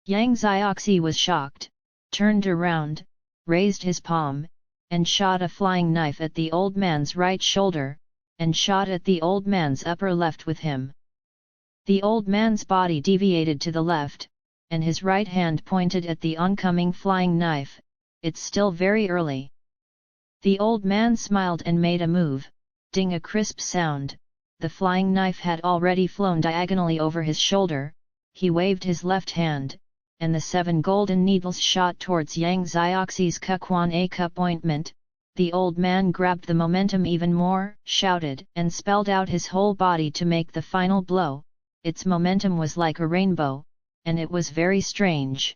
Yang Xiaoxie was shocked, turned around, raised his palm, and shot a flying knife at the old man's right shoulder, and shot at the old man's upper left with him. The old man's body deviated to the left, and his right hand pointed at the oncoming flying knife. It's still very early. The old man smiled and made a move, ding, a crisp sound. The flying knife had already flown diagonally over his shoulder. He waved his left hand, and the 7 golden needles shot towards Yang Xiaoxie's Kukuan A cup ointment. The old man grabbed the momentum even more, shouted, and spelled out his whole body to make the final blow. Its momentum was like a rainbow, and it was very strange.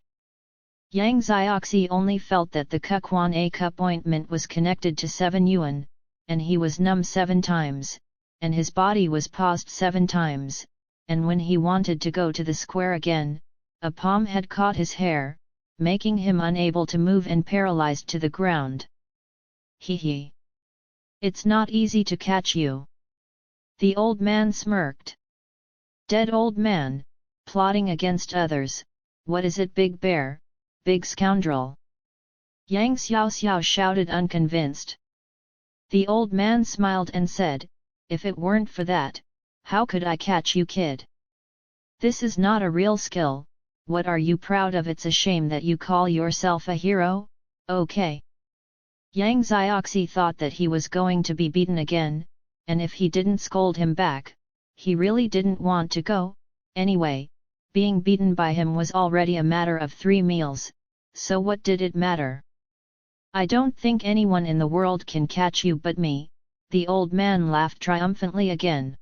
Yang Xiaoxie only felt that the Kukuan A cup ointment was connected to 7 yuan, and he was numb 7 times, and his body was paused 7 times, and when he wanted to go to the square again, a palm had caught his hair, making him unable to move and paralyzed to the ground. Hee. It's not easy to catch you. The old man smirked. Dead old man, plotting against others, what is it, big bear, big scoundrel? Yang Xiaoxiao shouted, unconvinced. The old man smiled and said, if it weren't for that, how could I catch you, kid? This is not a real skill. What are you proud of? It's a shame that you call yourself a hero. Okay. Yang Xiaoxie thought that he was going to be beaten again, and if he didn't scold him back, he really didn't want to go. Anyway, being beaten by him was already a matter of 3 meals, so what did it matter? I don't think anyone in the world can catch you but me. The old man laughed triumphantly again.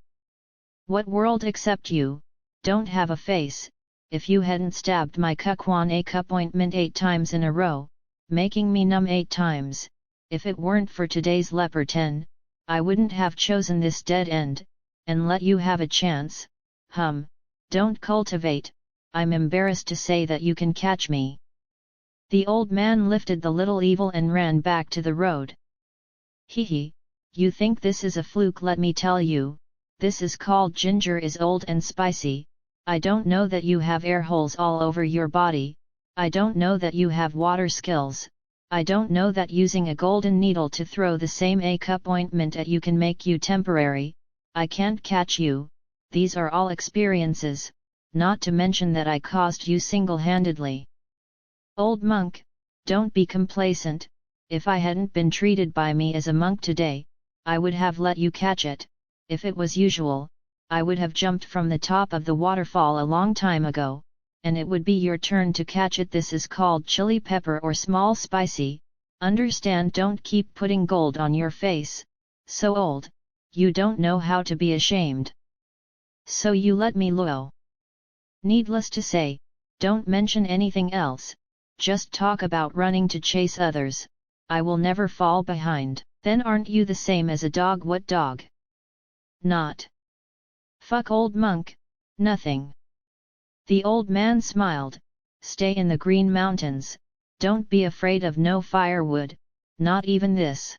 What world except you? Don't have a face. If you hadn't stabbed my Kukuan A cup ointment 8 times in a row, making me numb 8 times, if it weren't for today's leper 10, I wouldn't have chosen this dead end, and let you have a chance. Don't cultivate. I'm embarrassed to say that you can catch me. The old man lifted the little evil and ran back to the road. Hee. You think this is a fluke? Let me tell you, this is called ginger, is old and spicy. I don't know that you have air holes all over your body. I don't know that you have water skills. I don't know that using a golden needle to throw the same A cup ointment at you can make you temporary. I can't catch you. These are all experiences, not to mention that I caused you single-handedly. Old monk, don't be complacent. If I hadn't been treated by me as a monk today, I would have let you catch it. If it was usual, I would have jumped from the top of the waterfall a long time ago, and it would be your turn to catch it. This is called chili pepper or small spicy. Understand? Don't keep putting gold on your face. So old, you don't know how to be ashamed. So you let me luo. Needless to say, don't mention anything else, just talk about running to chase others. I will never fall behind. Then aren't you the same as a dog? What dog? Not. Fuck, old monk, nothing. The old man smiled. Stay in the Green Mountains, don't be afraid of no firewood, not even this.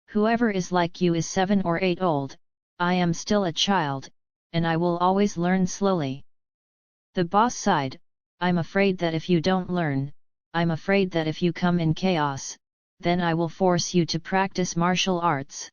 Whoever is like you is 7 or 8 old, I am still a child, and I will always learn slowly. The boss sighed, I'm afraid that if you don't learn, I'm afraid that if you come in chaos, then I will force you to practice martial arts.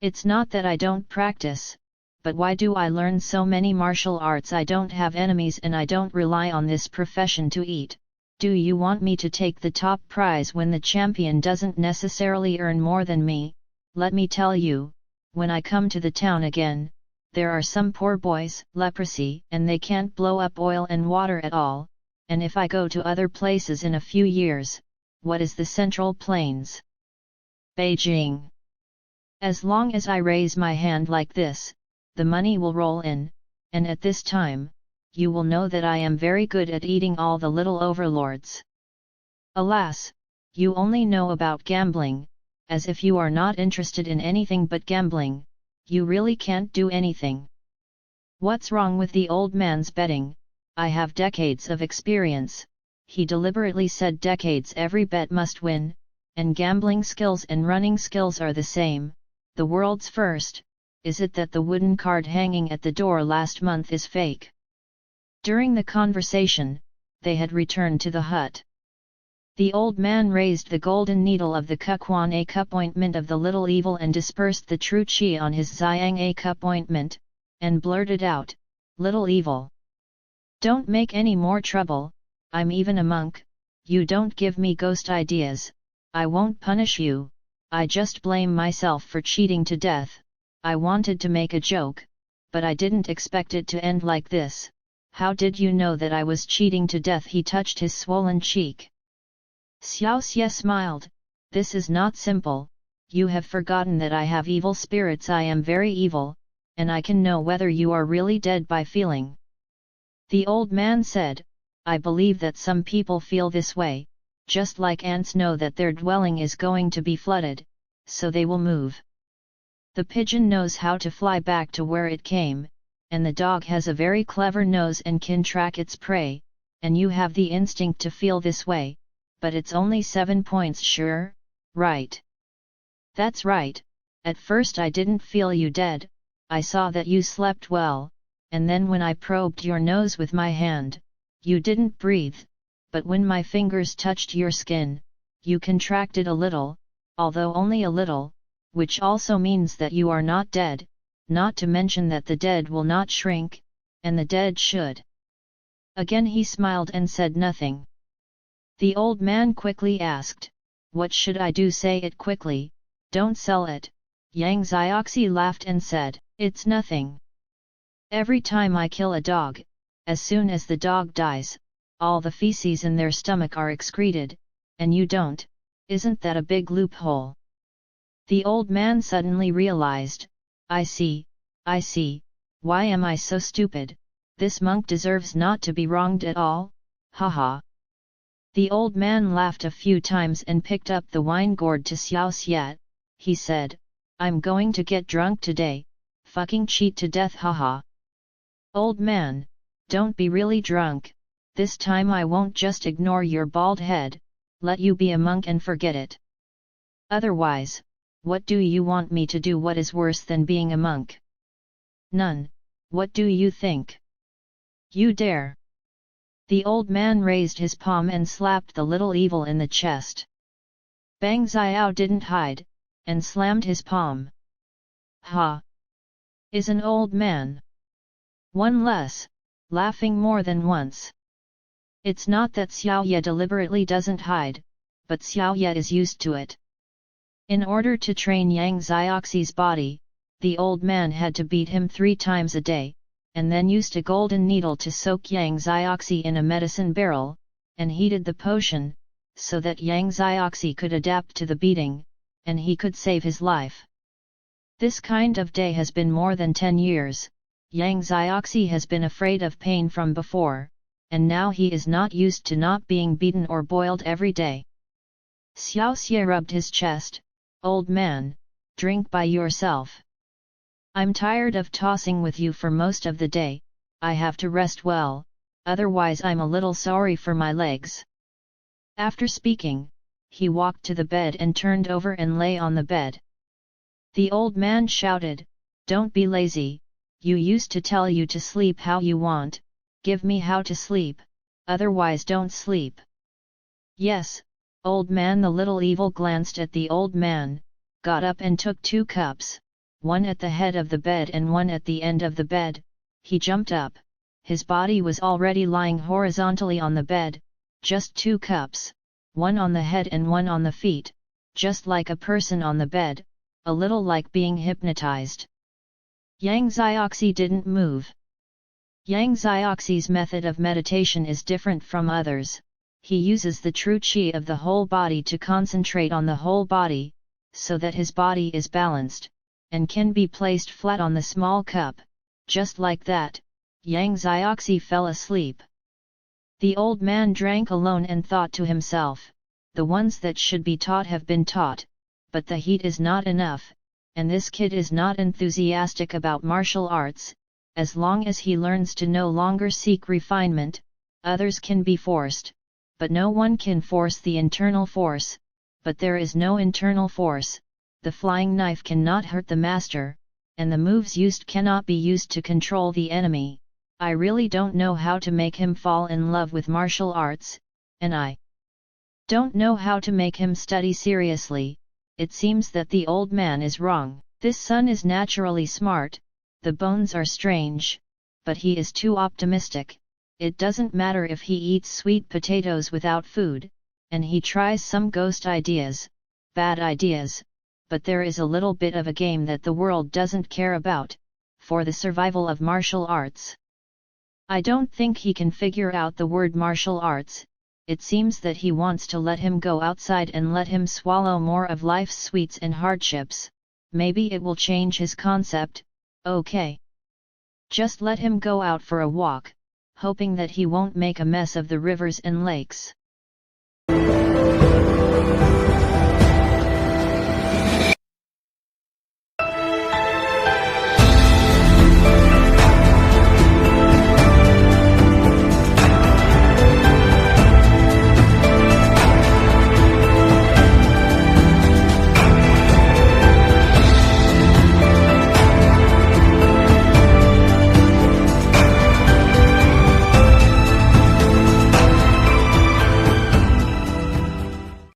It's not that I don't practice, but why do I learn so many martial arts? I don't have enemies and I don't rely on this profession to eat. Do you want me to take the top prize when the champion doesn't necessarily earn more than me? Let me tell you, when I come to the town again, there are some poor boys, leprosy, and they can't blow up oil and water at all, and if I go to other places in a few years, what is the Central Plains? Beijing. As long as I raise my hand like this, the money will roll in, and at this time, you will know that I am very good at eating all the little overlords. Alas, you only know about gambling, as if you are not interested in anything but gambling, you really can't do anything. What's wrong with the old man's betting? I have decades of experience. He deliberately said decades. Every bet must win, and gambling skills and running skills are the same. The world's first. Is it that the wooden card hanging at the door last month is fake? During the conversation, they had returned to the hut. The old man raised the golden needle of the Kukuan A cup ointment of the little evil and dispersed the true qi on his Xiang A cup ointment, and blurted out, "Little evil! Don't make any more trouble, I'm even a monk, you don't give me ghost ideas, I won't punish you, I just blame myself for cheating to death, I wanted to make a joke, but I didn't expect it to end like this. How did you know that I was cheating to death?" He touched his swollen cheek. Xiaoxie smiled, "This is not simple, you have forgotten that I have evil spirits. I am very evil, and I can know whether you are really dead by feeling." The old man said, "I believe that some people feel this way, just like ants know that their dwelling is going to be flooded, so they will move. The pigeon knows how to fly back to where it came, and the dog has a very clever nose and can track its prey, and you have the instinct to feel this way, but it's only 7 points sure, right?" "That's right, at first I didn't feel you dead, I saw that you slept well, and then when I probed your nose with my hand, you didn't breathe, but when my fingers touched your skin, you contracted a little, although only a little, which also means that you are not dead, not to mention that the dead will not shrink, and the dead should." Again he smiled and said nothing. The old man quickly asked, "What should I do?" "Say it quickly, don't sell it." Yang Xiaoxie laughed and said, "It's nothing. Every time I kill a dog, as soon as the dog dies, all the feces in their stomach are excreted, and you don't, isn't that a big loophole?" The old man suddenly realized, I see, why am I so stupid, this monk deserves not to be wronged at all, haha." The old man laughed a few times and picked up the wine gourd to Xiaoxie. He said, "I'm going to get drunk today, fucking cheat to death, haha." "Old man, don't be really drunk, this time I won't just ignore your bald head, let you be a monk and forget it. Otherwise, what do you want me to do? What is worse than being a monk?" "None, what do you think? You dare!" The old man raised his palm and slapped the little evil in the chest. Bang Xiao didn't hide, and slammed his palm. "Ha! Is an old man. One less," laughing more than once. It's not that Xiaoye deliberately doesn't hide, but Xiaoye is used to it. In order to train Yang Xiaoxie's body, the old man had to beat him 3 times a day, and then used a golden needle to soak Yang Xiaoxie in a medicine barrel, and heated the potion, so that Yang Xiaoxie could adapt to the beating, and he could save his life. This kind of day has been more than 10 years, Yang Xiaoxie has been afraid of pain from before, and now he is not used to not being beaten or boiled every day. Xiaoxie rubbed his chest, "Old man, drink by yourself. I'm tired of tossing with you for most of the day, I have to rest well, otherwise I'm a little sorry for my legs." After speaking, he walked to the bed and turned over and lay on the bed. The old man shouted, "Don't be lazy, you used to tell you to sleep how you want, give me how to sleep, otherwise don't sleep." "Yes, old man." The little evil glanced at the old man, got up and took 2 cups, one at the head of the bed and one at the end of the bed. He jumped up, his body was already lying horizontally on the bed, just 2 cups, one on the head and one on the feet, just like a person on the bed, a little like being hypnotized. Yang Xiaoxie didn't move. Yang Xiaoxie's method of meditation is different from others. He uses the true qi of the whole body to concentrate on the whole body, so that his body is balanced, and can be placed flat on the small cup. Just like that, Yang Xiaoxie fell asleep. The old man drank alone and thought to himself, "The ones that should be taught have been taught, but the heat is not enough, and this kid is not enthusiastic about martial arts. As long as he learns to no longer seek refinement, others can be forced, but no one can force the internal force, but there is no internal force, the flying knife cannot hurt the master, and the moves used cannot be used to control the enemy. I really don't know how to make him fall in love with martial arts, and I don't know how to make him study seriously. It seems that the old man is wrong. This son is naturally smart, the bones are strange, but he is too optimistic. It doesn't matter if he eats sweet potatoes without food, and he tries some ghost ideas, bad ideas, but there is a little bit of a game that the world doesn't care about, for the survival of martial arts. I don't think he can figure out the word martial arts. It seems that he wants to let him go outside and let him swallow more of life's sweets and hardships. Maybe it will change his concept. Okay. Just let him go out for a walk, hoping that he won't make a mess of the rivers and lakes.